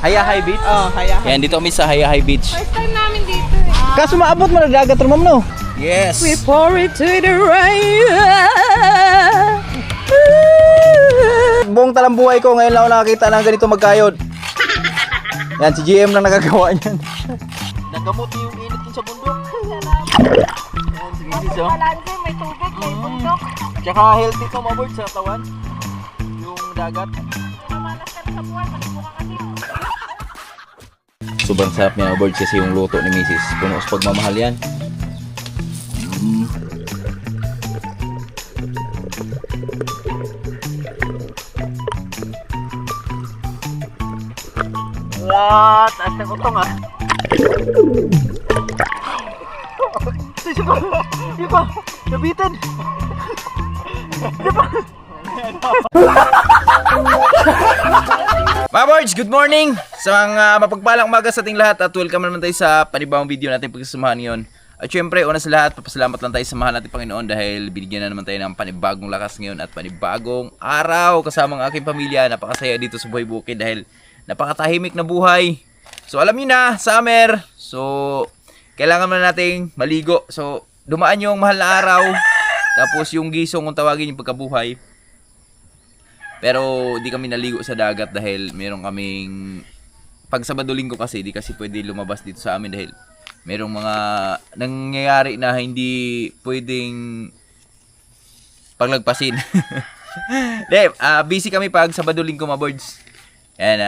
Hayahay Beach? Oh, Hayahay. Yan, dito kami sa Hayahay Beach. First time namin dito eh. Kaso maabot mo nagdagat ro ma'am no? Yes! We pour it to the rain. Buong talambuhay ko ngayon lang ako nakakita ng ganito magkayod. Yan, si GM lang nakagawa niyan. Nagamot yung init dun sa bundok. Yan, sige, so. Balanse, may tubig, may bundok. Tsaka healthy to mga birds sa katawan. Yung dagat. Namalas ka sa buwan, maligo ka kasi. Sobrang sarap niya mga birds kasi yung luto ni Mrs. Puno sa pagmamahal yan. What? Taas ng utong ah. Di ba? Nabitin. Mga boards, good morning! Sa mga mapagpalang umaga sa ating lahat at welcome naman tayo sa panibawang video natin pagsasamahan ngayon. At syempre, una sa lahat, papasalamat lang tayo sa mahal natin Panginoon dahil binigyan na naman tayo ng panibagong lakas ngayon at panibagong araw kasama ang aking pamilya. Napakasaya dito sa Buhay Bukid dahil napakatahimik na buhay. So alam niyo na, summer. So kailangan na nating maligo. So dumaan yung mahal na araw. Tapos yung gisong kung tawagin yung pagkabuhay. Pero di kami naligo sa dagat dahil meron kaming pag Sabado Linggo kasi di kasi pwede lumabas dito sa amin dahil merong mga nangyayari na hindi pwedeng paglagpasin. Busy kami pag Sabado Linggo mga boards. And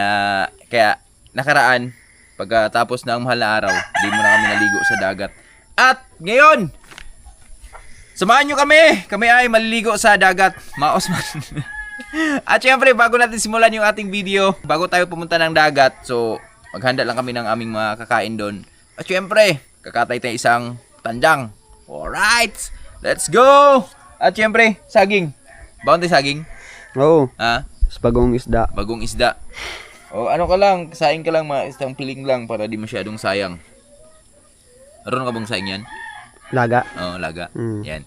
kaya nakaraan pagkatapos ng mahal na araw, di muna kami naligo sa dagat. At ngayon, samahan nyo kami. Kami ay maliligo sa dagat. Maos man. At syempre, bago natin simulan yung ating video, bago tayo pumunta ng dagat, so maghanda lang kami ng aming mga kakain doon. At syempre, kakatay tayo isang tanjang. Alright, let's go! At syempre, saging. Baon tayo saging? Oo. Ha? Bagong isda. Bagong isda. O ano ka lang, saing ka lang, isang piling lang para di masyadong sayang. Meron ka bang saing yan? Laga. Oo, laga. Mm. Yan.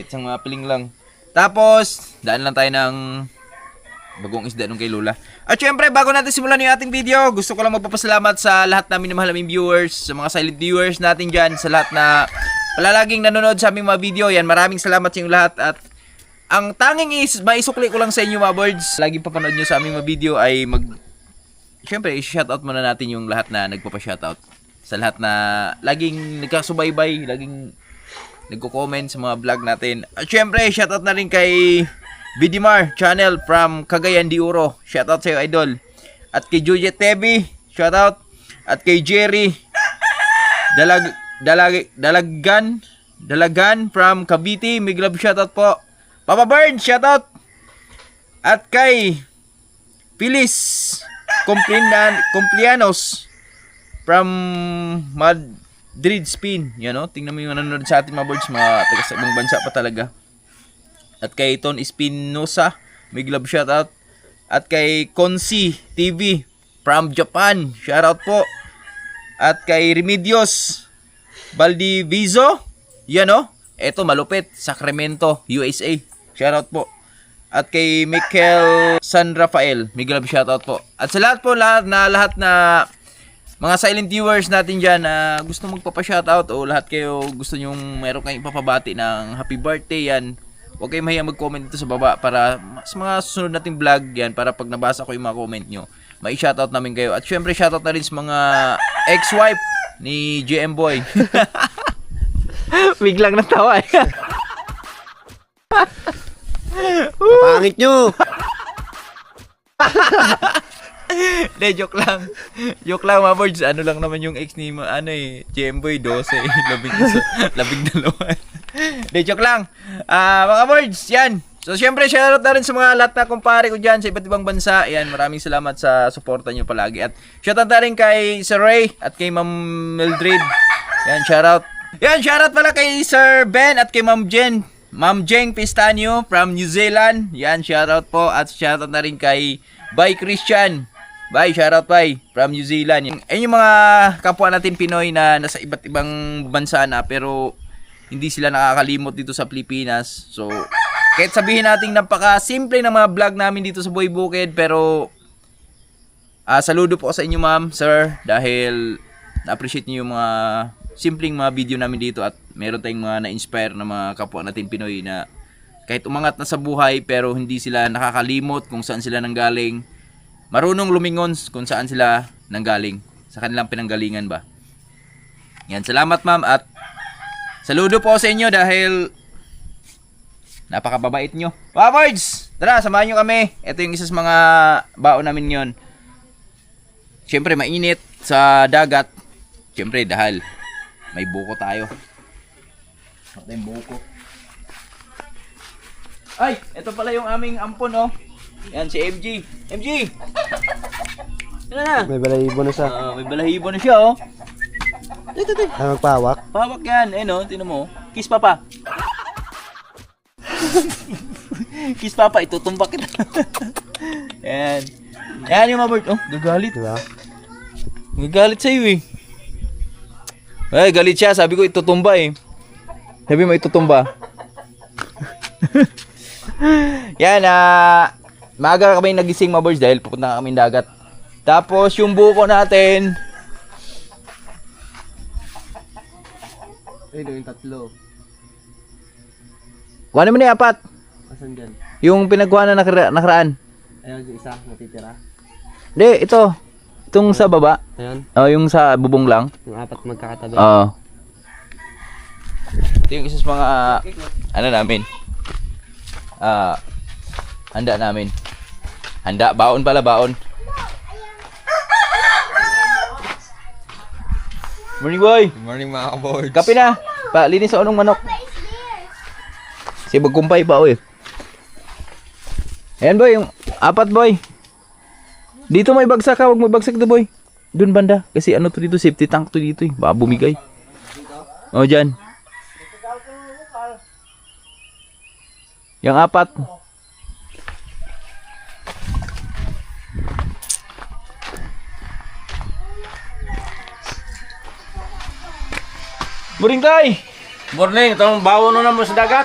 Isang mga piling lang. Tapos, daan lang tayo ng bagong isda nung kay Lola. At syempre, bago natin simulan yung ating video, gusto ko lang magpapasalamat sa lahat namin na mahal naming viewers, sa mga silent viewers natin dyan, sa lahat na palalaging nanonood sa aming mga video. Yan, maraming salamat sa inyong lahat. At ang tanging is, maisukli ko lang sa inyo mga birds, laging papanood nyo sa aming mga video ay syempre, i-shoutout muna natin yung lahat na nagpapa-shoutout. Sa lahat na laging nagkasubaybay, laging nagko-comment sa mga vlog natin. At syempre, shoutout na rin kay Vidimar Channel from Cagayan de Oro. Shoutout sa iyo, idol. At kay Juliet TV, shoutout. At kay Jerry Dalagan from Cavite, Miglab, shoutout po. Papa Bird, shoutout. At kay Phyllis Complianos from Madrid, Spain. Yan o, tingnan mo yung nanonood sa atin mga birds, mga taga sa ibang bansa pa talaga. At kay Ton Espinosa, big love shoutout. At kay Konsi TV from Japan, shoutout po. At kay Remedios Valdiviso, yan o, eto malupit, Sacramento, USA, shoutout po. At kay Michael San Rafael, big love shoutout po. At sa lahat po, lahat na mga silent viewers natin dyan na gusto magpapa-shoutout o lahat kayo gusto nyong meron kayong ipapabati ng happy birthday, yan. Huwag kayong mahiya mag-comment dito sa baba para sa mga susunod nating vlog yan, para pag nabasa ko yung mga comment nyo, may shoutout namin kayo. At syempre shoutout na rin sa mga ex-wife ni GM Boy. Biglang natawa eh. Pangit nyo. De, joke lang. Joke lang mga birds. Ano lang naman yung ex ni GM Boy 12, 12. De, joke lang. Mga birds, yan. So syempre shoutout na rin sa mga lahat na kumpare ko dyan sa iba't ibang bansa. Yan, maraming salamat sa suporta nyo palagi. At shoutout na rin kay Sir Ray at kay Ma'am Mildred. Yan, shoutout. Yan, shoutout pala kay Sir Ben at kay Ma'am Jen. Ma'am Jeng Pistanyo from New Zealand. Yan, shoutout po. At shoutout na rin kay Bye Christian. Bye, shoutout bye from New Zealand. Ayun yung mga kapwa natin Pinoy na nasa iba't ibang bansa na pero hindi sila nakakalimot dito sa Pilipinas. So, kahit sabihin natin napaka-simple ng mga vlog namin dito sa Buhay Bukid pero Saludo po sa inyo ma'am, sir, dahil na-appreciate niyo yung mga simpleng mga video namin dito at meron tayong mga na-inspire na mga kapwa natin Pinoy na kahit umangat na sa buhay pero hindi sila nakakalimot kung saan sila nanggaling. Marunong lumingon kung saan sila nanggaling, sa kanilang pinanggalingan ba. Yan, salamat ma'am at saludo po sa inyo dahil napakababait nyo. Mga birds, tara, samahan nyo kami. Ito yung isa sa mga baon namin yon. Siyempre, mainit sa dagat. Siyempre, dahil may buko tayo. Ito yung buko. Ay, ito pala yung aming ampon, oh. Yan, si MG. MG! Ano na? May balahibo na siya. May balahibo na siya, oh. Ito. Ay, magpahawak. Pahawak yan. Eh, no? Tinan mo. Kiss papa. Kiss papa. Itutumbak kita. Yan. Yan yung mga bird. Oh, gagalit. Diba? Gagalit sa'yo eh. Ay, galit siya. Sabi ko itutumba eh. Sabi mo itutumba. Yan, maaga kami nagising mga birds dahil pupunta kami dagat. Tapos yung buko natin, Ay, yung tatlo. kuhanin mo na yung apat. Asan dyan? Yung pinagkuha na nakaraan. Ayan, yung isa natitira. Hindi, ito. Itong sa baba. Ayan, Oh, yung sa bubong lang. yung apat magkakatabi. Oo. Ito yung isa sa mga ano namin. Handa namin. Handa, baon pala, baon. Morning boy. Good morning mga kaboys. Kape na. Linis sa unong manok. Si bagkumpay pa oy. Ayan boy, yung apat boy. Dito may bagsak ka, wag mo bagsak to boy. Doon banda, kasi ano to dito, safety tank to dito eh. Baka bumigay. O dyan. Yung apat. Morning tay! Morning, itong bawon na naman sa dagat.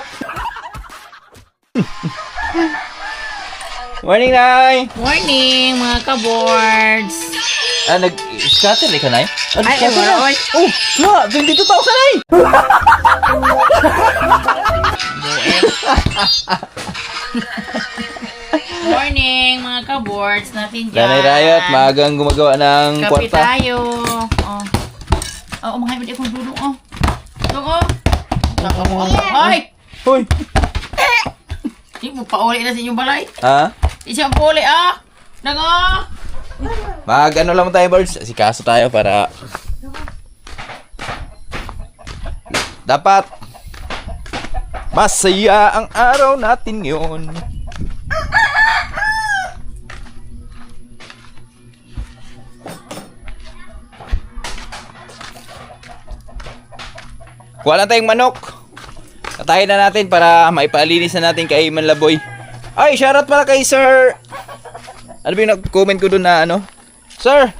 Morning tay! Morning, mga ka-boards. Nag-scatter ka na eh? Ay, wala, oy. Oh, nga, 22,000 ay! Morning, mga ka-boards natin dyan. Nanay Riot, maagang gumagawa ng Kape kwarta. tayo. Oh. Oh, umahay mo di akong dulong, oh. Dulong, oh. Ay! Hoy! Di mo pauli na sa inyong balay. Ha? Di siya pauli, ah. Dango! Ano lang tayo, birds? Asikaso tayo para dapat masaya ang araw natin yun. Kuha lang tayong manok. Katayin na natin para maipalinis na natin kay Manlaboy. Ay, shoutout pala kay Sir. Ano ba yung nag-comment ko doon na ano? Sir,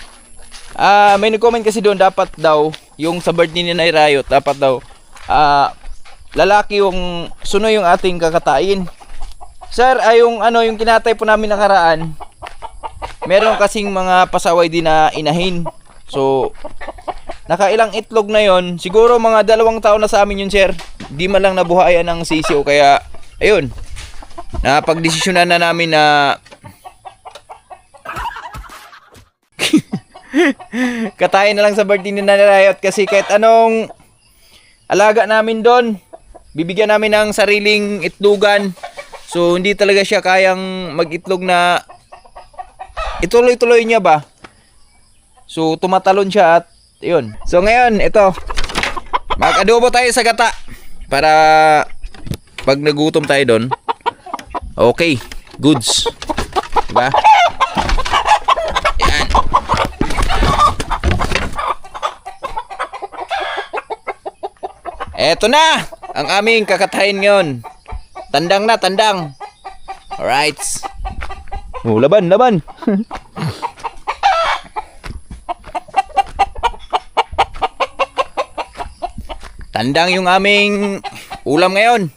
may nag-comment kasi doon dapat daw yung sa birthday ni Nay Riot, dapat daw lalaki yung suno yung ating kakatain. Sir, yung ano yung kinatay po namin nakaraan. Meron kasing mga pasaway din na inahin. So nakailang itlog na yon, siguro mga 2 taon na sa amin yun, sir. Di man lang nabuhayan ng sisiw kaya ayun. Napagdesisyonan na namin na katayin na lang sa birthday ni Nanay Riot kasi kahit anong alaga namin doon, bibigyan namin ng sariling itlogan. So hindi talaga siya kayang mag-itlog na ituloy-tuloy niya ba. So tumatalon siya at yun. So ngayon, ito. Mag-adobo tayo sa gata para pag nagutom tayo doon. Okay, goods. Diba? Yan. Eto na ang aming kakatayin ngayon. Tandang na, tandang. Alright. Oh, laban, laban. Tandang yung aming ulam ngayon.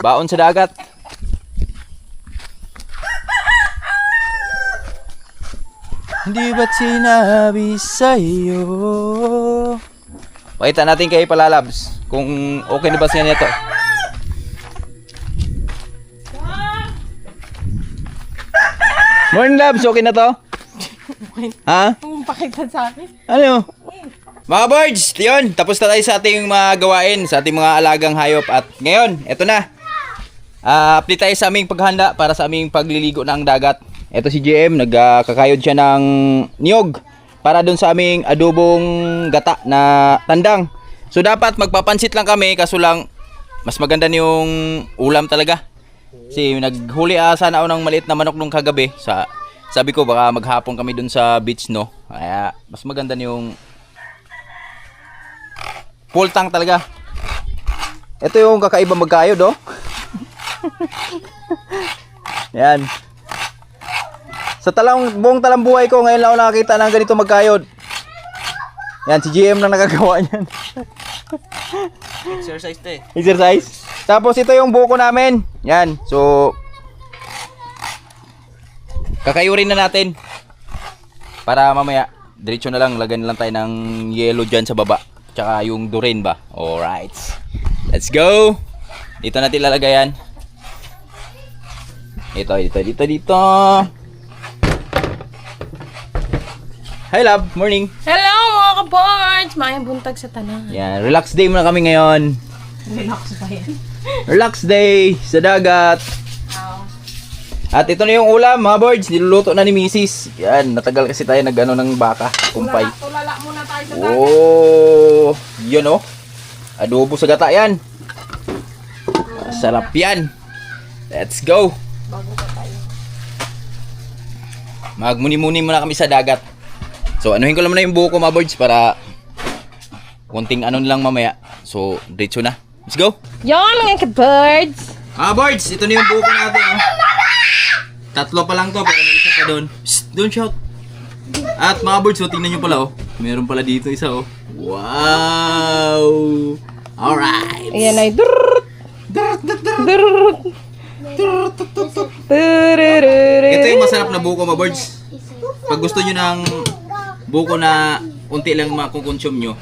Baon sa dagat. Di ba't sinabi sa'yo? Pakita natin kay Palalabs kung okay na ba siya nito. Morning, Labs. Okay na to? Ha? Kung pakita sa akin. Ano? Mga birds, yun. Tapos na tayo sa ating mga gawain, sa ating mga alagang hayop. At ngayon, eto na. Update tayo sa aming paghanda para sa aming pagliligo ng dagat. Eto si GM, nagkakayod siya ng niyog para dun sa aming adobong gata na tandang. So dapat magpapansit lang kami, kaso lang mas maganda yung ulam talaga. Kasi naghuli sana ako ng maliit na manok nung kagabi. Sabi ko baka maghapon kami dun sa beach, no? Kaya mas maganda yung full tank talaga. Ito yung kakaiba magkayod, oh. Yan. Sa buong talambuhay ko, ngayon lang ako nakakita ng ganito magkayod. Yan, si GM lang nakagawa niyan. Exercise to eh. Exercise. Tapos ito yung buko namin. Yan. So kakayurin na natin. Para mamaya diretso na lang, lagyan na lang tayo ng yellow dyan sa baba. Tsaka yung durin ba. Alright. Let's go. Dito natin lalagay yan. Dito. Hi love, morning. Hello mga ka-boards! Mayang buntag sa tanan. Yan, relax day muna kami ngayon. Relax ba yan? Relax day sa dagat. At ito na yung ulam, mga birds. Niluluto na ni Mrs. Yan, natagal kasi tayo nag-ano ng baka. Kumpay. Tulala muna tayo sa dagat. Oh, yun oh. Adobo sa gata yan. Sarap yan. Let's go. Bago pa tayo. Magmuni-muni muna kami sa dagat. So, anuhin ko lang muna yung buko, mga birds, para konting ano lang mamaya. So, diretso na. Let's go. Yon mga ka-birds! Ah, birds, ito na yung buko natin. Oh. Tatlo pa lang to, pero may isa pa doon. Shh, don't shout. At mga birds, so tingnan nyo pala, oh. Meron pala dito isa, oh. Wow! Alright! Ayan ay durrrrt! Durrrrt! Ito yung masarap na buko, mga birds. Pag gusto nyo ng buko na unti lang makukonsume nyo,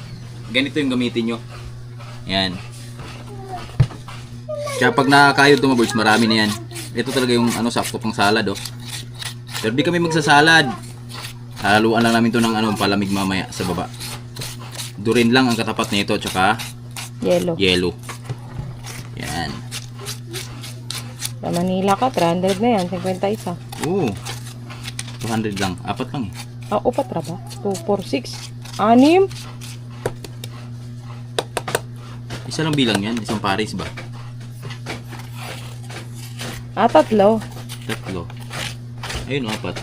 ganito yung gamitin nyo. Yan. Kaya pag nakakayod ito, mga birds, marami na yan. Ito talaga yung ano, sakto pang salad, oh. Pero di kami magsasalad. Haluan lang namin to ng ano, palamig mamaya sa baba. Durin lang ang katapat nito, tsaka yellow. Yan. Sa Manila ka, 300 na yan, 51. Oo. 200 lang. Apat lang eh. Upat ra ba? 2, 4, 6, 6. Isa lang bilang yan. Isang pares ba? Tatlo. Tatlo. Ayun, apat.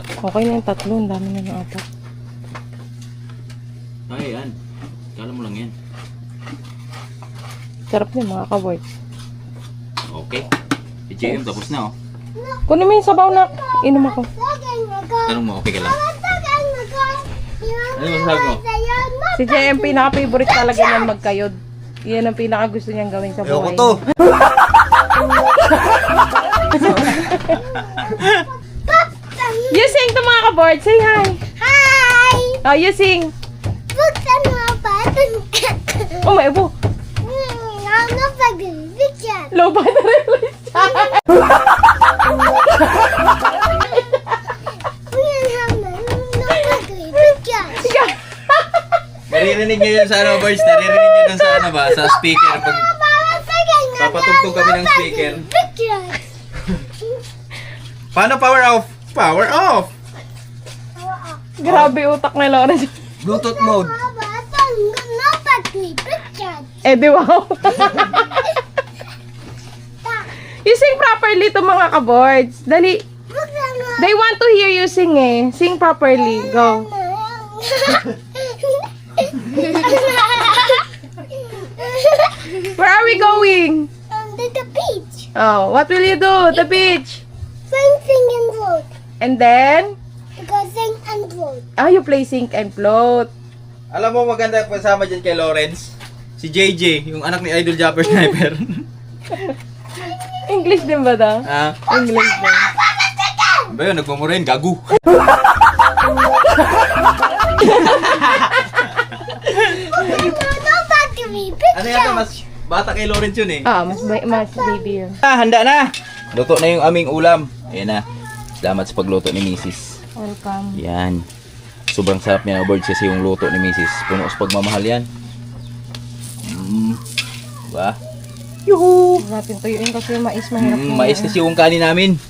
Okay na yung tatlo, ang dami na ng apat. Ay, yan. Kala mo lang yan. Sarap niya mga ka-boards. Okay. Si JM tapos na, oh. Kunin mo yung sabaw na inom ako. Tanong mo, okay ka lang? Ano masasabi mo? Si JM, pinaka-favorite talaga niyan magkayod. Yan ang pinaka-gusto niyang gawin sa buhay. Ayoko to. You sing to mga ka-board. Say hi. Hi! Oh, you sing. Buksan mo ba? Oh, may ibo. Ano pag-bigyan? Low battery light. Naririnig nyo yun sa ano, birds? Naririnig nyo dun sa ano ba? Sa speaker. Pag papatugtog kami ng speaker. Paano power off? Power off! Grabe utak na Lawrence. Bluetooth mode. Eh, di wow. You sing properly to mga ka-boards. Dali. They want to hear you sing eh. Sing properly. Go. Where are we going? The beach. Oh, what will you do? The beach. Sing and float. And then, Because sing and float. you play sink and float. Alam mo maganda kasama dyan kay Lawrence? Si JJ, yung anak ni Idol Japper Sniper. English din ba daw? Ah, English din. ba yun, nagmamurahin, gago. Bata kay Lawrence yun eh. Mas baby yun. Handa na. Luto na yung aming ulam. Ayan na. Salamat sa pagluto ni Mrs. Welcome. Yan. Sobrang sarap niya na birds kasi yung luto ni Mrs. Puno sa pagmamahal yan. Diba? Yuhu! Natin tuyuin kasi yung mais mahirap. Mais kasi yung kanin namin.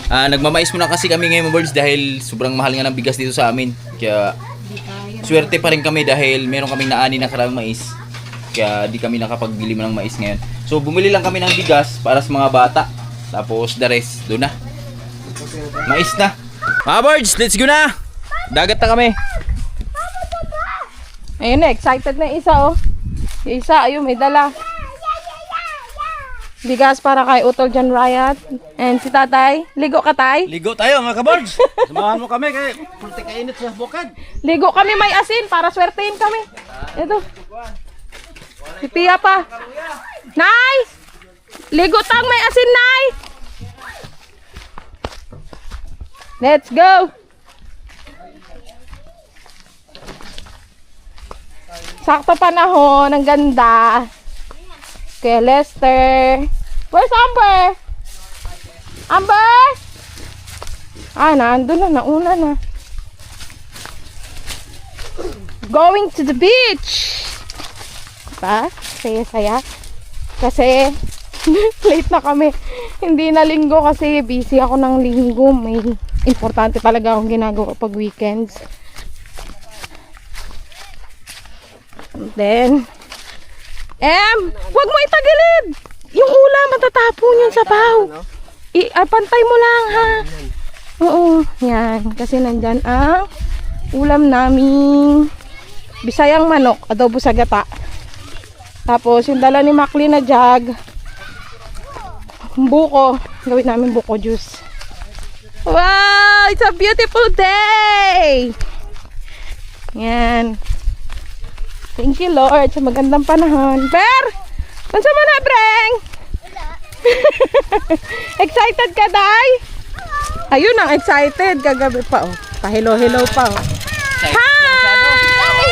Nagmamais muna kasi kami ngayon birds dahil sobrang mahal nga ng bigas dito sa amin. Kaya swerte pa rin kami dahil meron kaming naani na karaming mais. Kaya di kami nakapagbili mo ng mais ngayon. So bumili lang kami ng bigas para sa mga bata. Tapos the rest, doon na. Mais na. Mga birds, let's go na! Dagat na kami. Ayun na, excited na isa oh. Yung isa, ayun, may dala. Bigas para kay Utol John Riot. And si tatay, ligo ka tay? Ligo tayo mga kabards. Samahan mo kami kay puti kainit sa bukid. Ligo kami may asin para swertein kami. Ito. Si Pia pa. Nay! Ligo tang may asin, Nay! Let's go! Sakto panahon, ang ganda. Kay Lester. Where's Amber? Amber? Nandun na, nauna na. Going to the beach. Diba? Saya-saya. Kasi, late na kami. Hindi na linggo kasi busy ako ng linggo. May importante talaga akong ginagawa pag weekends. And then, wag mo itagilid! Yung ulam, matatapon yung sabaw. Pantay mo lang, ha? Oo, yan. Kasi nandyan ang ulam naming Bisayang manok, adobo sa gata. Tapos, yung dala ni Macli na jug, buko. Gawin namin buko juice. Wow! It's a beautiful day! Yan. Thank you, Lord, sa magandang panahon. Per! Mansa mo na, Breng? Excited ka, Day? Ayun ang excited. Kagabi pa, oh. Pa-hello-hello pa, oh. Hi!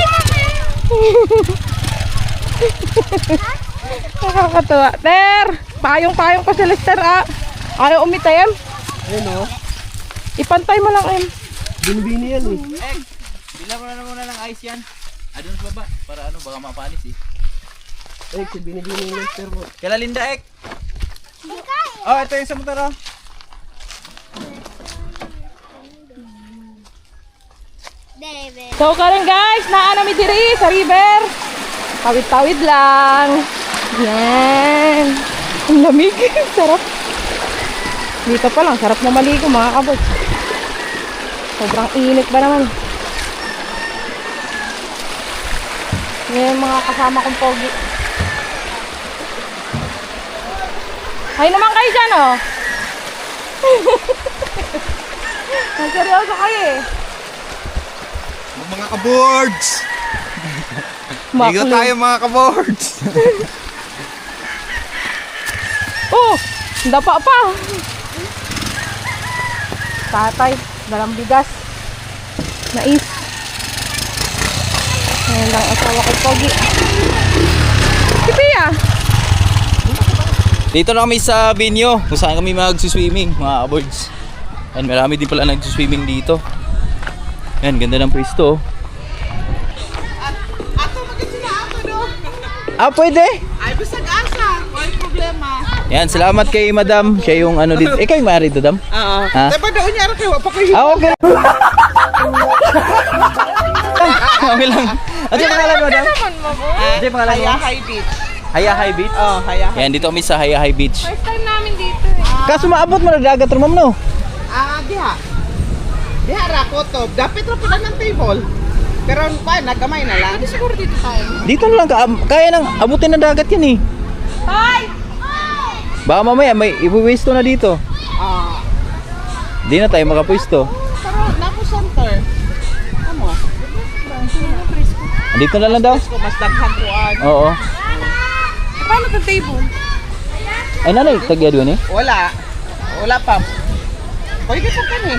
Nakakatuwa. Ter! Payong-payong pa si Lester, ah. Ayaw umitim. Ayun o. Ipantay mo lang, em. Binibini yan eh. Bila mo na muna ng ice yan. Doon sa baba. Para ano, baka mapanis eh. Si binibini yung Lester mo. Kala Linda, Ek. Oh, ito yung sa motor oh. David. So karon guys, naa mi diri sa river. Tawid-tawid lang. Yan. Ang lamig, sarap. Dito pa lang, sarap na maligo mga kabot. Sobrang init ba naman. Yan yung mga kasama kong pogi. Hay naman kayo dyan, oh. Ang seryoso kayo eh. Mga kaboards! Ligo tayo mga kaboards! Oh! Dapa pa! Tatay, dalang bigas. Mais. Ngayon lang asawa ko pogi. Si Pia! Dito na kami sa Binyo, kung saan kami mag-swimming, mga aboards. And marami din pala nag-swimming dito. Yan, ganda ng pwesto. Pwede? Ay, bisag asa. May problema. Yan, salamat kay Madam. Siya yung ano dito. Ikaw yung maaari dito, Dam? Oo. Ha? Diba doon niya kayo? Papayo. Okay. Okay lang. Ano yung pangalan mo, Dam? Ano yung pangalan mo? Hayahay Beach. Hayahay Beach? Oh, Hayahay. Yan, dito kami sa Hayahay Beach. First time namin dito eh. Kaso maabot mo na dagat rin, ma'am, no? Diha. Diha ra ko to. Dapat ra pala ng table. Pero pa, nagamay na lang. Siguro dito tayo. Dito na lang, kaya nang abutin ng dagat yan eh. Hi! Baka mamaya may iwi-waste na dito. Di na tayo makapwesto. Pero napo center. Amo. Dito na lang daw. Ko mas daghan kuan. Oo. Paano itong table? Ay nanay, tagya doon eh. Wala. Wala pa. Pwede pa kani.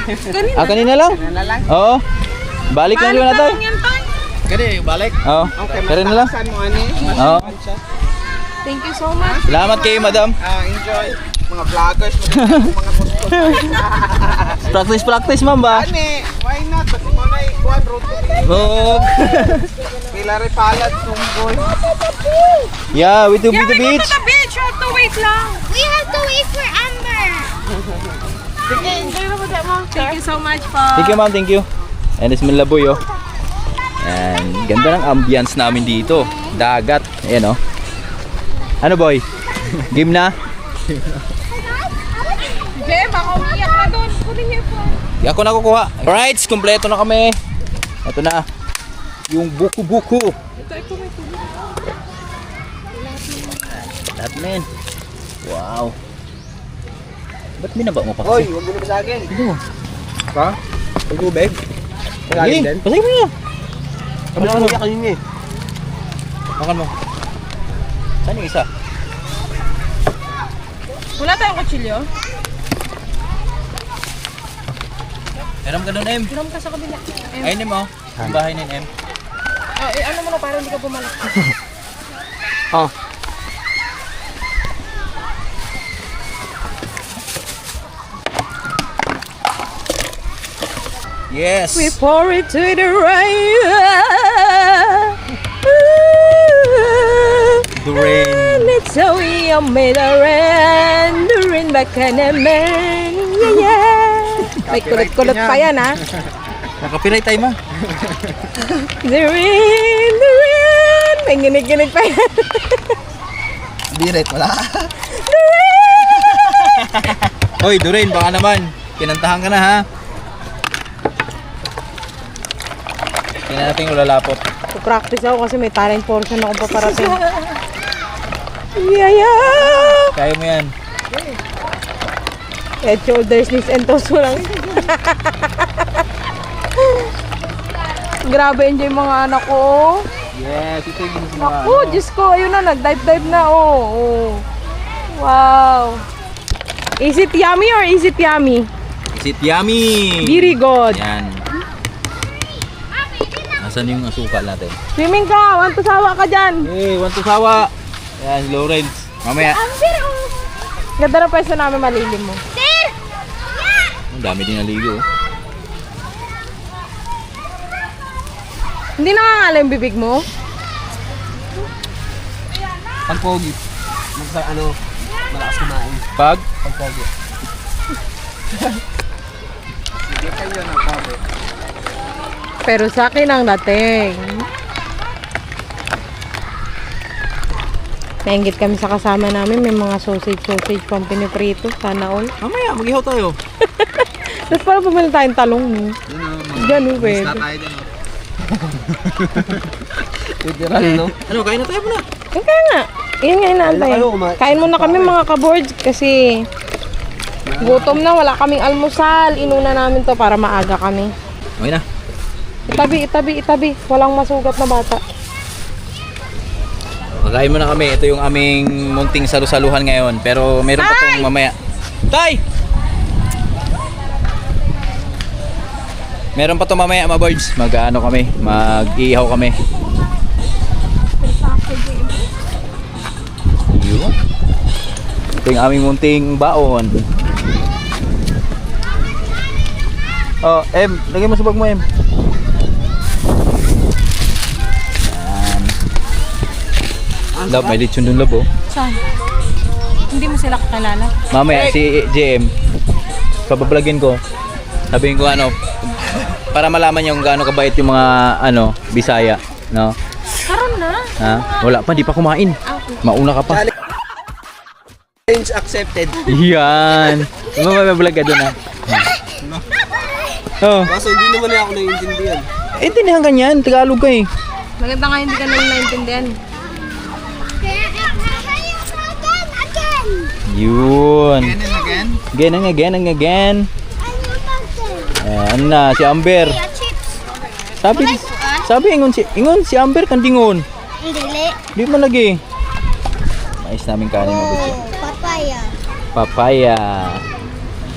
Kanina lang? Na lang. Oo. Balik lang doon na tayo. Yan tayo. Kani, balik. Oo. Okay, Pero na lang. mas mo ani. Mas Oo. kuan siya. Thank you so much. Salamat kayo, madam. Enjoy. Mga vloggers, mga gusto. Practice, ma'am ba? Ani, why not? Kasi mo na ikuan, road to me. Oh. Pilari palad, sunggoy. Yeah, we to Yeah, the we go beach. to the beach. You have to wait lang. We have to wait for Amber. Sige, enjoy mo ba mo? Thank you so much po. Thank you, ma'am. Thank you. And it's Milaboy, oh. And ganda ng ambience namin dito. Dagat. Ayan, oh. Ano, boy? Game na? Jem, baka umiyak na doon. Kunin niyo po. Di ako nakukuha. Alright, kumpleto na kami. Ito na. Yung buku-buku. Ito may tubig. Lahat na yan. Wow. Ba't binaba mo pa Hoy, kasi? huwag mo na basagin. Ito mo. Ha? Tubig? Sige, pasay mo na. Kami na kuya kanina eh. Makan mo. Saan yung isa? Wala tayong kutsilyo? Meron ka doon, M. Inom ka sa kabila. Ayun, M, oh. Yung bahay ni M. Ano mo na para hindi ka bumalik. Oh. Yes. We pour it to the rain. The rain. And it's so yummy, the rain baka naman. Yeah, yeah. May kulot-kulot pa yan, ha? Nakapiray tayo, ma. The rain. May ginig-ginig pa yan. Birit, wala. Hoy, Doreen, baka naman. Kinantahan ka na, ha? Tingnan natin yung lalapot. Practice ako kasi may talent portion ako paparating. Yeah, yeah. Kaya mo yan. Head, shoulders, knees, and toes mo lang. Grabe, enjoy mga anak ko. Yes, ito yung Naku, Diyos ko, ayun na, nag-dive na, oh. Wow. Is it yummy or is it yummy? Is it yummy? Very good. Yan. Nasaan yung asukal natin? Swimming ka, want to sawa ka dyan. Hey, want to sawa. Yan, Lawrence. Mamaya. Ganda na pwesto namin, malilim mo. Ang dami din naligo. Hindi nakakala yung bibig mo? Pagpogi. Malakas kumain. Pag? Pagpogi. Sige kayo ng kabe. Pero sa akin ang dating. Nainggit kami sa kasama namin, may mga sausage pang piniprito, sana all. Mamaya, mag-ihaw tayo. Tapos parang pumili tayong talong. No? Diyan, no, pwede. Tayo din. Literal, no? Ano, kain na tayo muna. Kaya nga, yun nga inaantay. Kain muna kami mga kaboards kasi gutom na, wala kaming almusal. Inuna namin to para maaga kami. Okay na. Itabi. Walang masugat na bata. Kakain muna kami. Ito yung aming munting salu-saluhan ngayon. Pero meron pa itong mamaya. Tay! Meron pa itong mamaya, mga boys. Mag-ano kami. Mag-iihaw kami. Yun. Ito yung aming munting baon. Oh, M. Lagay mo sa bag mo, M. Love, may lechon dun, love, oh. Saan? Hindi mo sila kakilala? Mamaya, si JM, pabablogin ko. Sabihin ko ano, para malaman niyo kung gaano kabait yung mga, ano, Bisaya, no? Karon na. Ha? Wala pa, di pa kumain. Mauna ka pa. Challenge accepted. Yan. Mabablog ka dun, ha? Oh, Kaso hindi naman ako naiintindihan. intindihan ka niyan, Tagalog ka eh. Maganda nga hindi ka nang naintindihan. Yun. Again? Again and again. Ano na, si Amber. Sabi ingon si Amber kandingon. Dili. Di man lagi. Mais namin kanin mo gusto. Papaya. Papaya.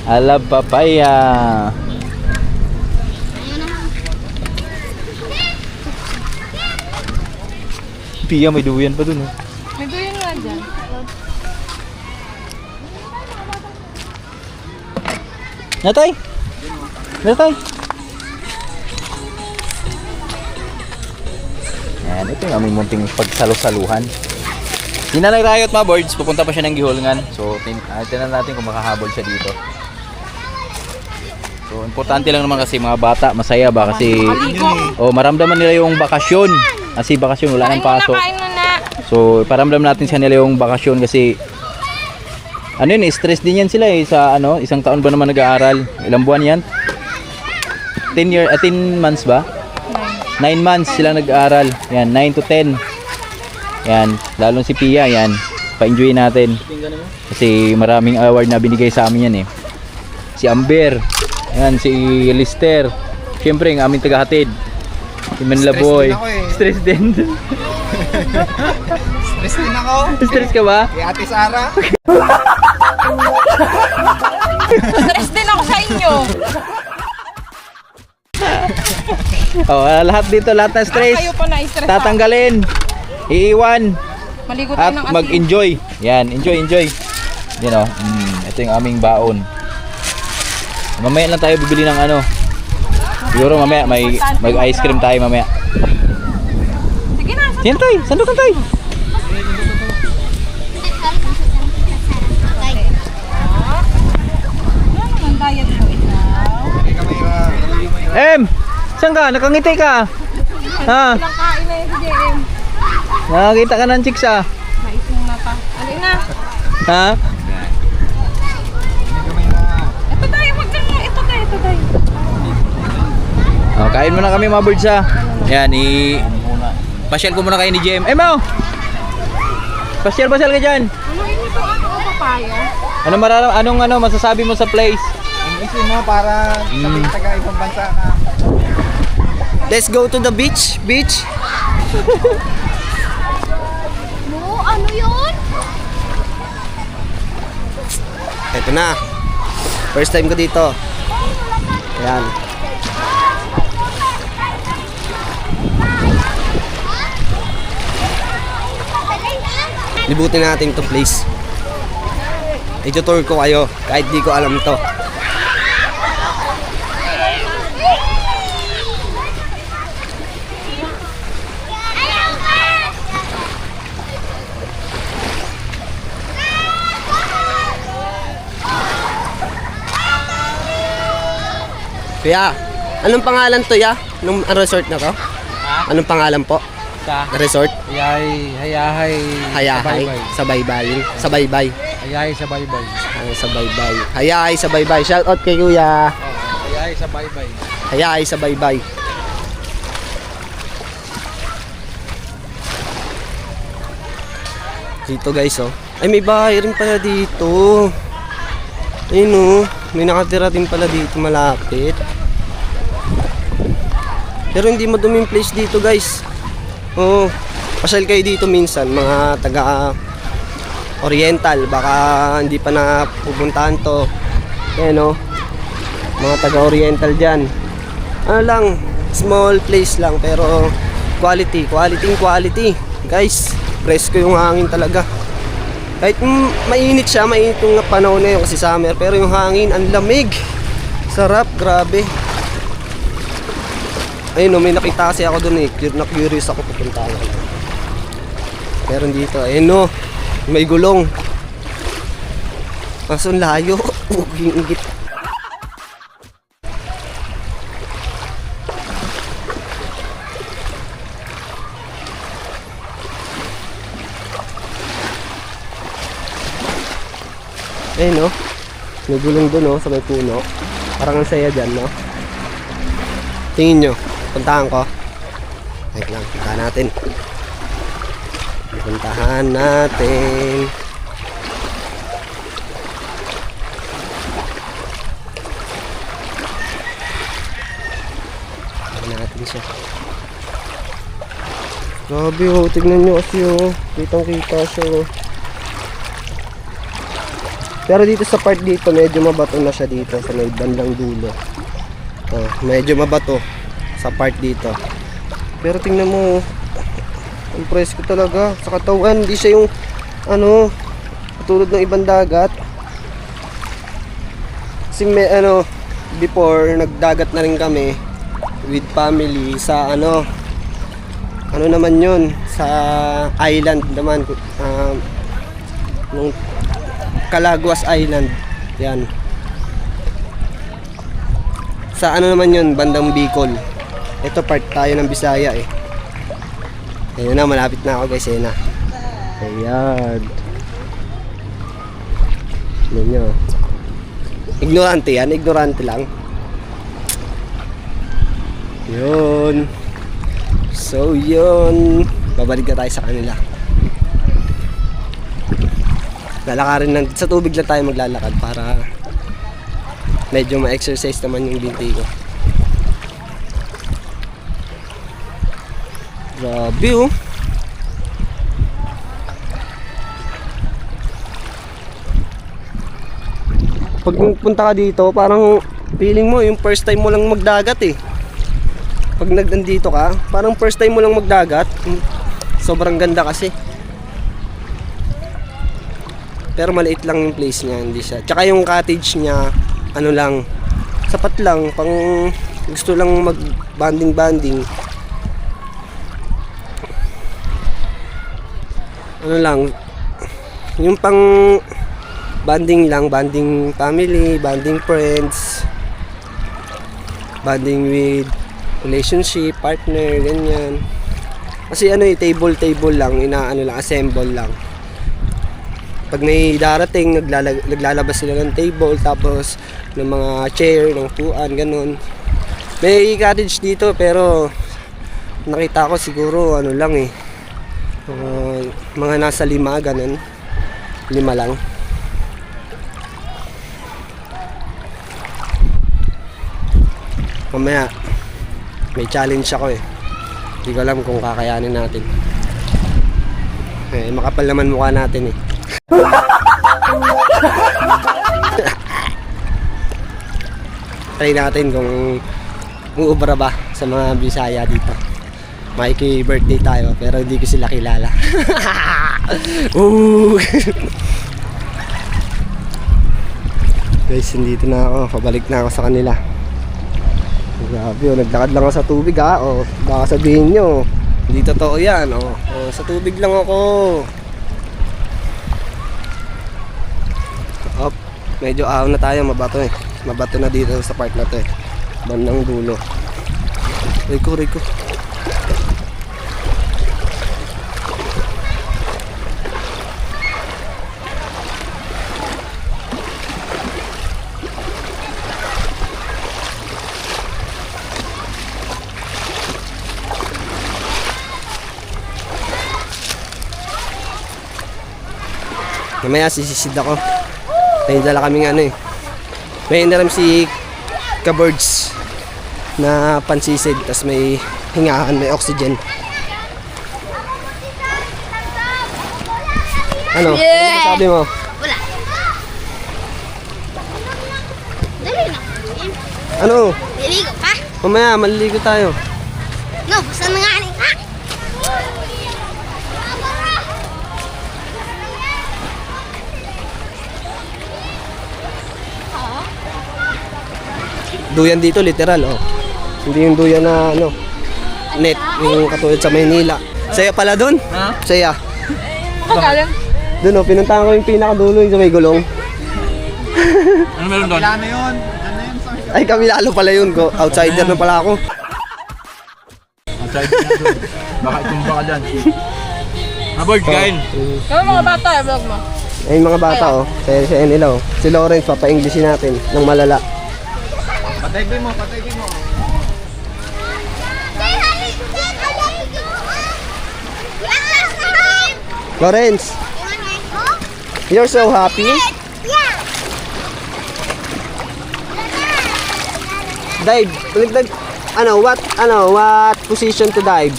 I love papaya. Pia, may duyan pa dun, oh. May doon nga dyan. Natay! Natay! Yan, ito yung aming munting pagsalu-saluhan. Si Nanay Riot mga birds, pupunta pa siya ng Gihulngan. So, tinan natin kung makahabol siya dito. So, importante lang naman kasi mga bata, masaya ba? Kasi, maramdaman nila yung bakasyon. Kasi bakasyon, wala nang pasok. Kain mo na. So, paramdam natin sa nila yung bakasyon kasi ano yun, stress din yan sila sa isang taon ba naman nag-aaral? Ilang buwan yan? 10 months ba? 9 months sila nag-aaral. Yan, 9 to 10. Yan, lalong si Pia, yan. Pa-enjoy natin. Kasi maraming award na binigay sa amin yan Si Amber, yan, si Lister. Siyempre, ang aming tagahatid. Si Manila Boy. Stress din. Stress din ako. Stress ka ba? Kay Ate Sara. Stress din ako sa inyo. Lahat dito, lahat ng stress. Kayo pa na-stress. Tatanggalin. Iiwan. Maligo tayo At ng asin. mag-enjoy. Yan, enjoy. Ito yung aming baon. Mamaya lang tayo bibili ng siguro mamaya mag-ice cream tayo mamaya. Sige na. Yan tayo, sandukan tayo. Ano ang diet ko ikaw? Saan ka? Nakangiti ka? Ha? Ilang kain na yun si JM. Nakakita ka ng chicks Naising na pa. Alin na. Ha? Ito tayo. Ito tayo. Kain muna kami mga birds Yan, pasyal ko muna kayo ni JM. Mo! Pasyal ka dyan. Ano yun ito? Papaya? Anong masasabi mo sa place? Kasi mo para sa taga ibang bansa ka. Let's go to the beach. No, ano yun? Ito na. First time ko dito. Ayan. Libutin natin itong place. I-tour ko kayo kahit di ko alam to. Kuya, anong pangalan to nung resort na to? Anong pangalan po? Resort? Hayahay Sa Baybay. Sa Baybay. Hayahay sa baybay. Sa Baybay. Hayay sa Baybay. Shout out kay Kuya. Hayahay sa baybay. Hayay sa Baybay. Dito guys Ay may bahay rin pala dito. Ayun may nakatira din pala dito malapit. Pero hindi maduming place dito guys. Pasyal kayo dito minsan mga taga Oriental, baka hindi pa napupuntahan to. Mga taga Oriental dyan. Small place lang pero quality guys. Presko yung hangin talaga. Kahit mainit yung panahon na yun kasi summer, pero yung hangin ang lamig. Sarap, grabe. Ayun may nakita kasi ako doon na-curious ako pupunta ako. Pero dito, may gulong. Kaso layo, uging-igit. Ayun may gulong doon sa may puno. Parang ang saya dyan Tingin nyo, puntahan ko. Wait lang, puntahan natin. Puntahan natin siya. Grabe tignan nyo kasi kitang kita siya Pero dito sa part dito, medyo mabato na siya dito sa may bandang dulo. Medyo mabato sa part dito. Pero tingnan mo, ang presko talaga sa katawan. Hindi siya yung ano, tulad ng ibang dagat. Kasi may before nagdagat na rin kami with family sa ano naman yun, sa island naman, nung Calaguas Island, yan. Sa ano naman yun, bandang Bicol. Ito part tayo ng Bisaya eh. Ayun na, malapit na ako guys, ayun na. Ayan. Ayan nyo. Ignorante yan, ignorante lang. Yun. So yun, babalik na tayo sa kanila. Lalakarin lang, sa tubig lang tayo maglalakad para medyo ma-exercise naman yung binti ko. Grabe oh. Pag punta ka dito, parang feeling mo yung first time mo lang magdagat eh. Pag nandito ka, parang first time mo lang magdagat. Sobrang ganda kasi. Pero maliit lang yung place niya, hindi siya. Tsaka yung cottage niya, ano lang, sapat lang, pang gusto lang mag banding. Ano lang, yung pang banding lang, banding family, banding friends, banding with relationship, partner, ganyan. Kasi ano eh, table lang, inaano lang, assemble lang. Pag may darating, naglalabas sila ng table, tapos ng mga chair, ng upuan, ganun. May cottage dito, pero nakita ko siguro ano lang eh, mga nasa 5, ganun. 5 lang. Mamaya may challenge ako eh. Hindi ko alam kung kakayanin natin. Makapal naman mukha natin eh. Try natin kung uubra ba sa mga Bisaya dito. Mikey birthday tayo pero hindi ko sila kilala. Guys, nandito na ako. Pabalik na ako sa kanila. Grabe, naglakad lang ako sa tubig ha. Baka sabihin nyo, hindi totoo yan. Sa tubig lang ako. Medyo ahon na tayo, mabato eh. Mabato na dito sa part na to eh. Bandang dulo. Rico. Mamaya sisisid ako. May dala kaming ano eh. May inaram si Kabirds na pansisid. Tapos may hingahan, may oxygen. Ano? Ano sabi mo? Wala. Dali na. Ano? Liligo ka? Mamaya, maliligo tayo. No, basta na nga ka. Duyan dito, literal, oh. Hindi yung duyan na, ano, net, yung katulad sa Maynila. Saya pala dun? Ha? Saya. Pagaling. Dun, oh, pinuntahan ko yung pinakadulo yung sa may gulong. Ano meron doon? Wala na yun. Ay, kabilalo pala yun. Outsider na pala ako. Outside na doon. Baka itumba ka dyan. Bird, kain. Kami mga bata, vlog mo. Ay, mga bata, oh. Saya nila, oh. Si Lawrence, papa-Englishin natin ng malala. Patay mo. Lawrence, you're so happy? Dive. What position to dive?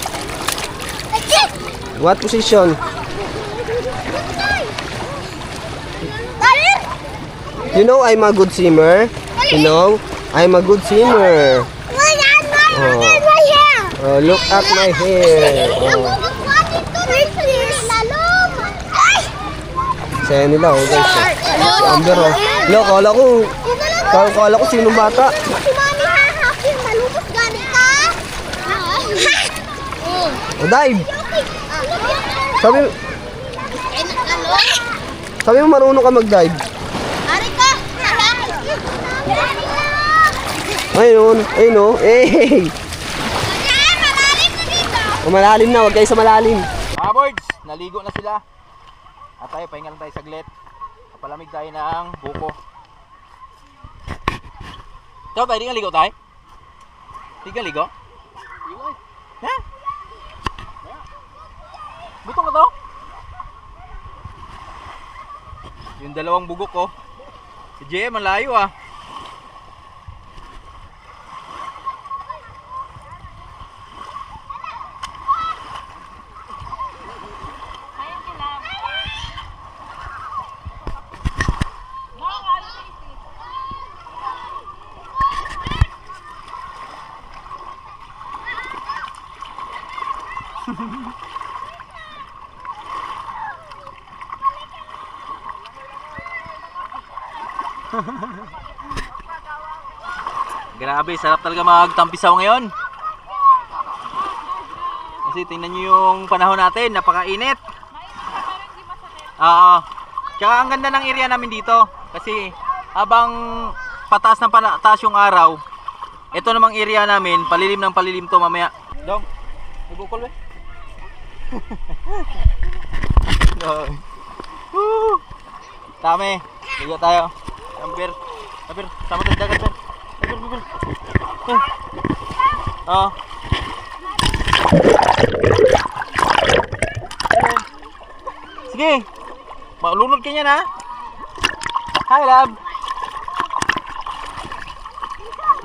What position? You know I'm a good swimmer. You know, I'm a good swimmer. Oh, look at my hair. Oh. Saya nila, oh guys. Si Amber, oh. Lo, kala ko sinong bata. Si Mami hahapin, malupot gani ka. O, dive. Sabi, sabi mo marunong ka mag-dive. Ari ka. Ayun, ayun, oh. Eh, Malalim na dito. malalim na, wag kayo sa malalim. Mga birds, naligo na sila. At tayo, pahinga lang tayo saglit. Papalamig tayo ng buko. Ikaw tayo, di ka ligo tayo? Di ka ligo? Ha? Butong ka to? Yung dalawang bugok ko. Si JM, ang layo ah. Grabe, sarap talaga magtampisaw ngayon. Kasi tingnan nyo yung panahon natin, napakainit. Oo. Tsaka ang ganda ng area namin dito. Kasi habang pataas ng pataas yung araw, ito namang area namin, palilim ng palilim to mamaya. Dong, may bukol ba? Woo! Dami, ligo tayo. Amber, sama tayo dagat, Amber. Amber. Oh. Sige. Malunod ka niyan ha. Hi, love.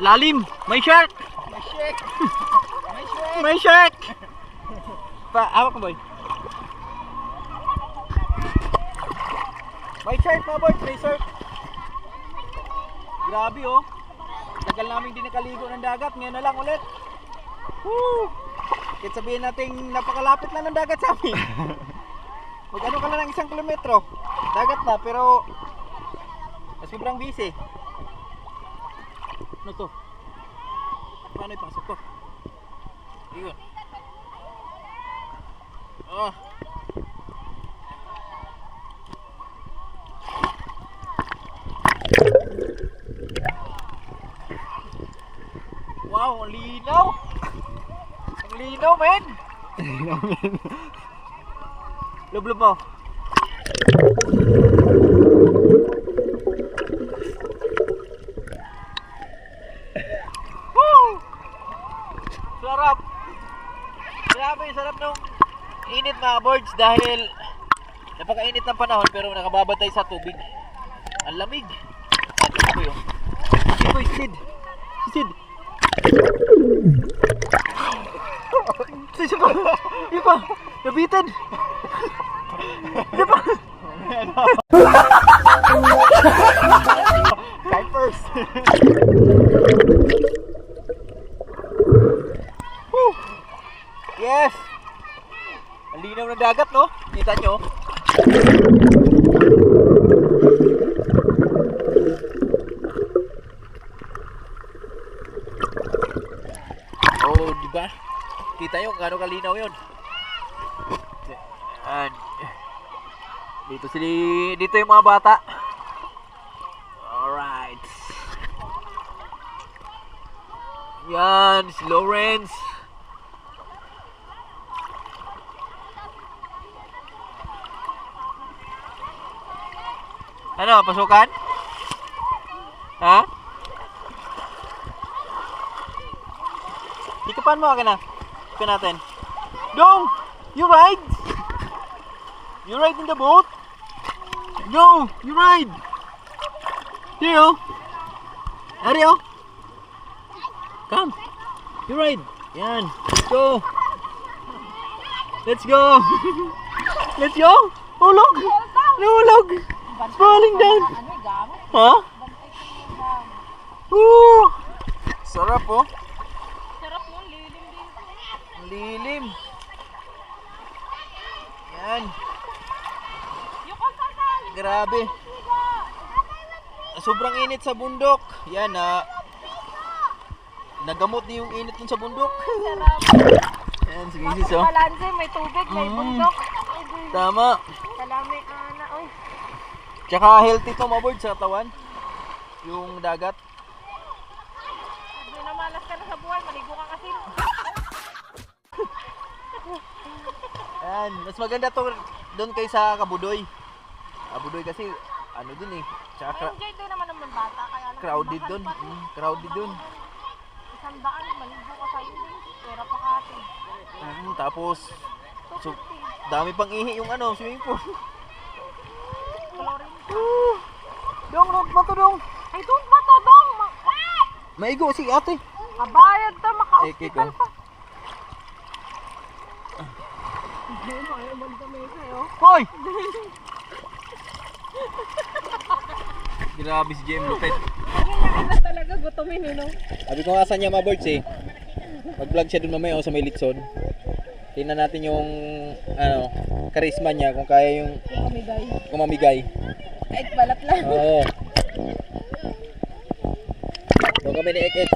Lalim. May shark. May shark. Hawak mo, boy. May shark, mga boy. May shark. Grabe, oh. Tagal namin din nakaligo ng dagat. Ngayon na lang ulit. Woo! Kahit sabihin natin napakalapit na ng dagat sa amin. Mag-ano ka na ng 1 kilometro. Dagat na, pero sobrang busy. Ano to? Paano ipasok to? Iyon. Oh. Wow, ang linaw! Ang linaw, men! Lublob mo. Woo! Sarap! Grabe, sarap nung init mga birds dahil napakainit ng panahon pero nakababad tayo sa tubig. Ang lamig. Ito ko yun. Ito yung Sid. Sid. Yung pa, nabitan. Yung pa. Time first. Yes. Ang linaw ng dagat, no? Kita nyo? Oh, di ba? Kita nyo kung gaano kalinaw yun. And dito yung mga bata. Alright. Yan, si Lawrence. Ano, pasukan? Ha? Ikapan mo ka na. Ikapan natin. Dong! You ride! You ride in the boat? Go! You ride! Here you Ariel! Come! You ride! Yan! Let's go! Let's go! Let's go! Hulog! Nahulog! It's falling down! Ha? Woo! Sarap oh! Lilim. Yan. Grabe. Sobrang init sa bundok. Yan nagamot niyo yung init dun sa bundok. Yan, si Mrs. oh. Balanse, may tubig, may bundok. Tama. Kalami, ana, oy. Tsaka healthy to mga birds sa katawan. Yung dagat. Hindi na malas ka na sa buhay, maligo ka kasi. Yan, mas maganda to doon kaysa Kabudoy. Kabudoy kasi ano din eh. Tsaka Enjoy doon naman ng bata, kaya lang. crowded doon. Crowded doon. Isang daan, maligo ka sa'yo din. Pera pa kasi. Tapos so, dami pang ihi yung swimming pool. Chlorine. Dong, ba to dong? Ay, doon ba to, dong? Maigo si ate. Kabayad to, maka-hospital ko. pa. Hoy! Grabe si JM Lupet. Talaga gutumin eh, no? Sabi ko nga saan niya mga birds eh. Mag-vlog siya dun mamaya sa may Litson. Tingnan natin yung charisma niya kung kaya yung kumamigay. Kahit balat lang. Oo. Kung kami ni Ek-Ek.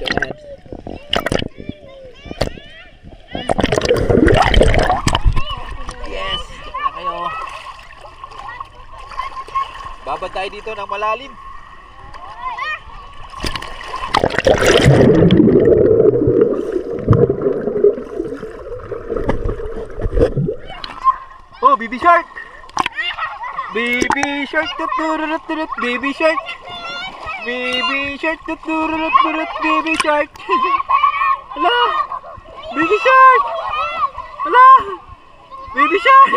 Yes! Kaya kayo. Babad tayo dito ng malalim. Oh, baby shark! Baby shark, tuturut, baby shark! Baby shark, tuturut, baby shark! Hala! Baby shark! Hala! Baby shark!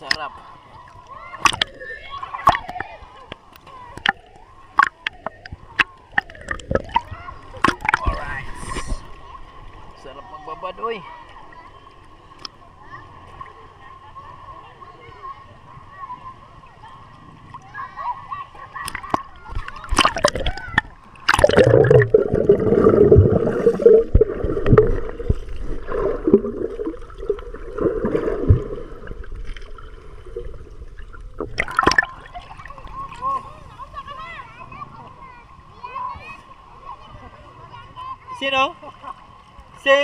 Sarap. Alright. Sarap magbabad, oy. Sino? Si?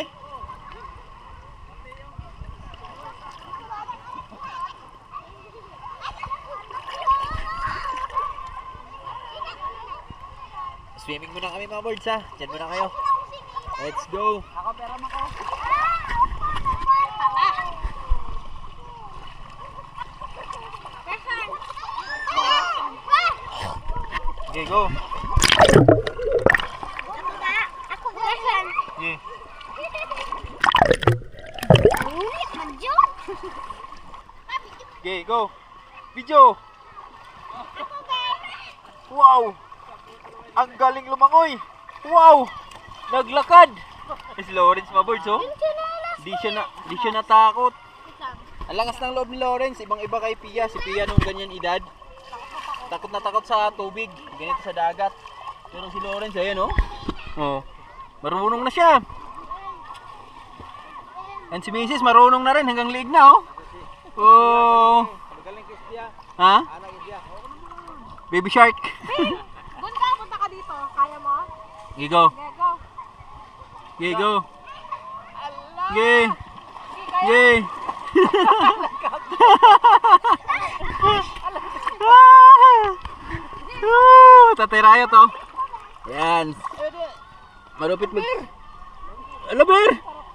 Swimming muna kami mga birds ha. Diyan muna kayo. Let's go. Ako, pera mo ko. Okay, go. Ako gasan. Yeah. Manjot. Okay, go. Video. Wow. Ang galing lumangoy. Wow. Naglakad. Si Lawrence mga birds, oh. Di siya natakot. Ang lakas ng loob ni Lawrence. Ibang-iba kay Pia. Si Pia nung ganyan edad. Takot na takot sa tubig. Ganito sa dagat. Pero si Lawrence, ayan, oh. Oh. Marunong na siya. And si Mrs. marunong na rin hanggang liig na, oh. Oh. Ha? Baby shark. Punta, punta ka dito. Kaya mo? Okay, go. Okay, go. Okay, go. Allah. Okay. Kaya. Okay. Tatirayo to. Yan. Malupit mag... Alaber!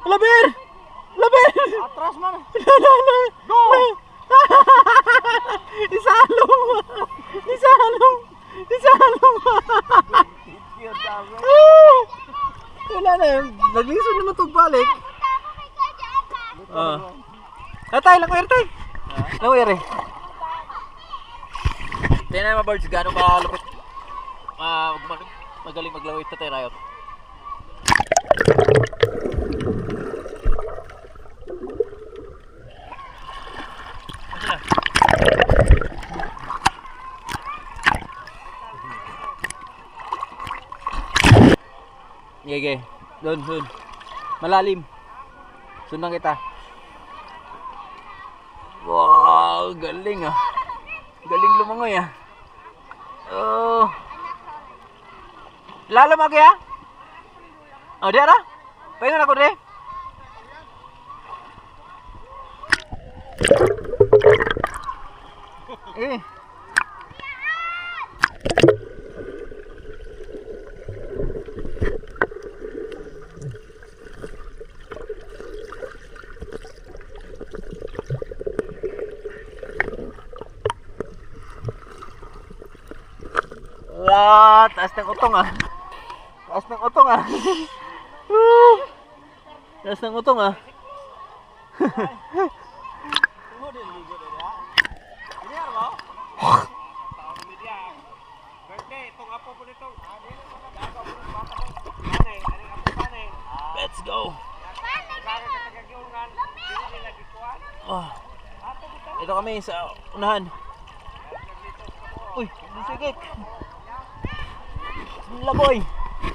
Alaber! Alaber! Atras man. Go! Isalong! Isalong! Isalong! Wala na yun. Naglisod naman itong balik. Atay, lakwere tay. Lakwere. Tingnan mga birds, gano'ng malupit. Magaling maglawit na tayo. Sige. Doon. Malalim. Sundan kita. Wow, galing ah. Galing lumangoy ah. Oh. Lalo magi ah. Oh, dia ra. Pengen ako deh. Wah, taas ng utong ah. Taas ng utong ah. Taas ng utong ah. Let's go. Oh. Ito kami sa unahan. Uy, bisikik. Bismillah boy.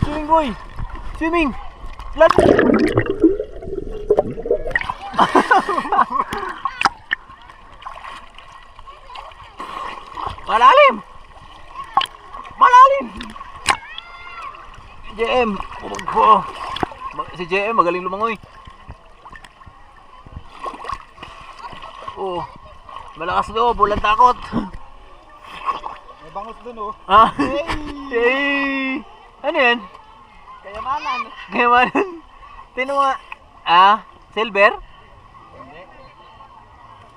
Swimming boy. Swimming. Malalim. Malalim. JM. Oh. Si JM magaling lumangoy. Oh. Malakas loob, walang takot. May bangus dun oh. Ah. Hey. Ano yan? Kayamanan. Kayamanan. Tino nga. Ah, silver?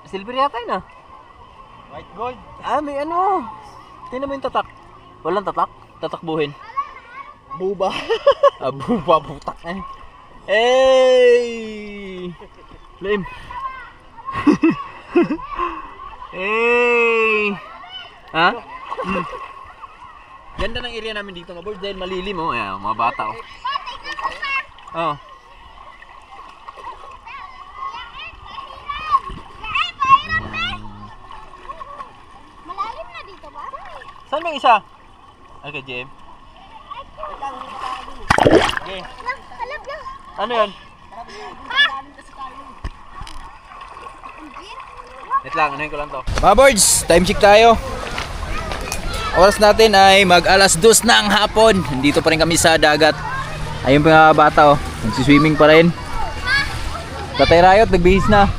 Silver yata yun ah. White gold. Ah, may ano. Tingnan mo yung tatak. Walang tatak? Tatakbuhin. Buba. Ah, buba, butak eh. Hey! Lim. Hey! Ha? Ganda ng area namin dito mga board dahil malilim oh. Ayan, mga bata oh. Oh. Malalim na dito ba? Saan may isa? Okay, JM. Okay. Alam lang. Ano yan? Wait lang, anuhin ko lang to. Mga boards, time check tayo. Oras natin ay mag 2:00 ng hapon. Dito pa rin kami sa dagat. Ayun pa mga bata oh. Nagsiswimming pa rin. Tatay Rayot, nagbihis na.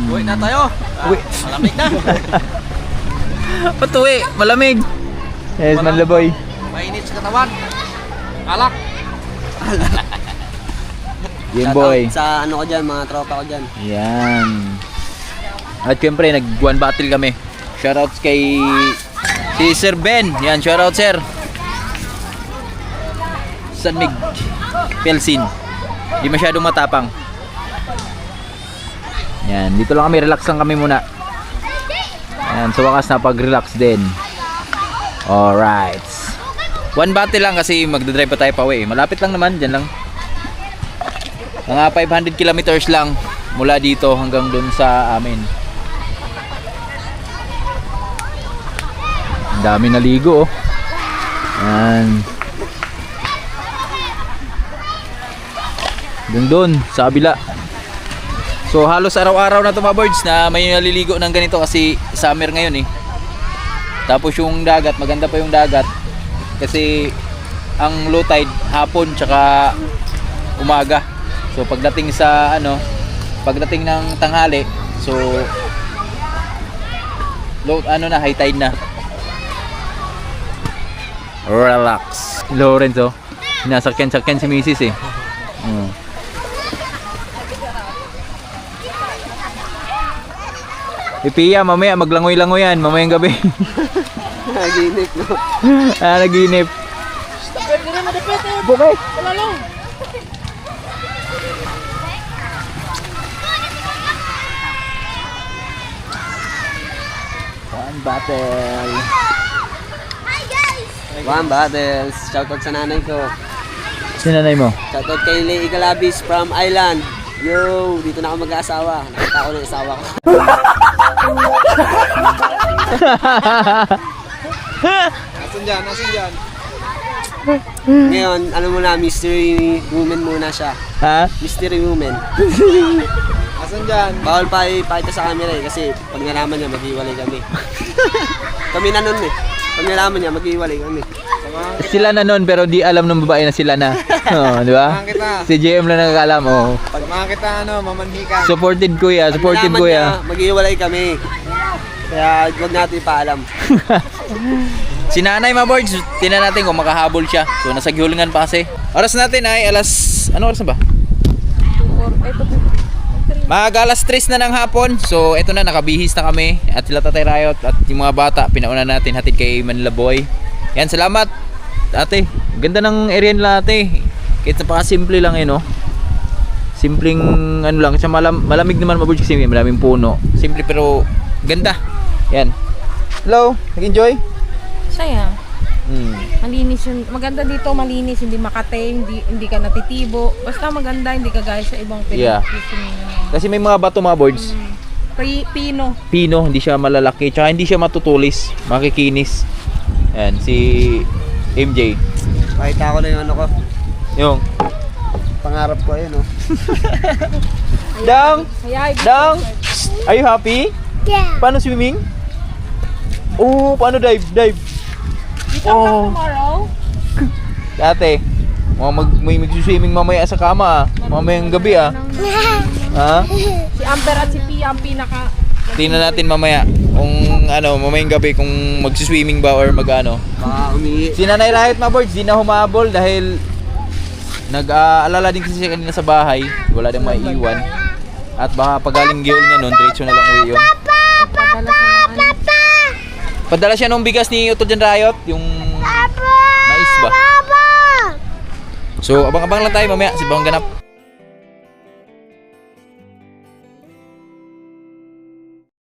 Uwi na tayo. Uwi. Malamig na. Patuwi, malamig. Yes, Manlaboy. Mainit sa katawan. Alak. Yan boy. Sa ano ko dyan, mga tropa ko dyan. Yan. At syempre, nag-one battle kami. Shoutouts kay si Sir Ben. Yan, shoutout sir. San Mig Pelsin. Di masyadong matapang. Yan, dito lang kami, relax lang kami muna. Yan, sa wakas na pag-relax din. Alright. One battle lang kasi magdadrive pa tayo pa uwi. Malapit lang naman, dyan lang. Mga 500 kilometers lang mula dito hanggang dun sa amin. Ang dami naligo oh. Yan. Dun sa kabila. So halos araw-araw na to mga birds na may naliligo ng ganito kasi summer ngayon eh. Tapos yung dagat, maganda pa yung dagat kasi ang low tide hapon tsaka umaga. So pagdating sa pagdating ng tanghali, so low high tide na. Relax. Lorenzo, nasakyan si Mrs. eh. Pia, mamaya maglangoy-langoy yan, mamayang gabi. Naginip, no? Naginip. Bukay. One battle. One battles. Shoutout sa nanay ko. Sinanay mo? Shoutout kay Lei Igalabis from Island. Yo, dito na ako mag-aasawa. Nakita ko na yung asawa ko. Asan dyan? Ngayon, ano muna, mystery woman muna siya. Ha? Mystery woman. Asan dyan? Bawal pa ipakita sa camera eh, kasi pag nalaman niya, maghiwalay kami. Kami na nun eh. Pag nalaman niya, maghiwalay kami. Sila na nun pero di alam ng babae na sila na. Oh, di ba? Samahan kita. Si JM lang nakakalam. Oh. Samahan kita, mamanhi ka. Supported kuya, Pag supported nalaman kuya. niya, maghiwalay kami. Kaya huwag natin ipaalam. Si nanay mga boards, tingnan natin kung makahabol siya. So nasa gihulungan pa kasi. Oras natin ay ano oras na ba? Mga alas 3 na ng hapon. So eto na, nakabihis na kami. At sila Tatay Riot at yung mga bata, pinauna natin hatid kay Manila Boy. Yan, salamat ate. Ganda ng area nila ate. Kahit napaka-simple lang no. Simpleng ano lang, kasi malamig naman mga boards kasi maraming puno. Simple pero ganda. Yan. Hello, nag-enjoy? Saya. Malinis yun. Maganda dito, malinis, hindi makate, hindi ka natitibo. Basta maganda, hindi ka gaya sa ibang Yeah. Kasi may mga bato mga boards. Pino. Pino, hindi siya malalaki, tsaka hindi siya matutulis, makikinis. Yan, si MJ. Pakita ko na yung ano ko. Yung, Pangarap ko yun, oh. Dang! Kaya, Dang! Are you happy? Yeah. Paano swimming? Oh, paano dive? Dive. dito ka tomorrow. Ate, may mag-swimming mamaya sa kama ah. Mamayang gabi ah. Ha? Si Amber at si Pia ang pinaka... Tingnan natin mamaya kung mamayang gabi kung mag-swimming ba or mag-ano. Baka umihi. Si Nanay Riot mga boards, di na humabol dahil nag-aalala din kasi siya kanina sa bahay. Wala din maiiwan. At baka pagaling giol niya nun, diretso na lang uwi yun. Padala sa ano. Padala siya nung bigas ni Utol Jan Riot, yung mais ba? So, abang-abang lang tayo mamaya sa Bawang Ganap.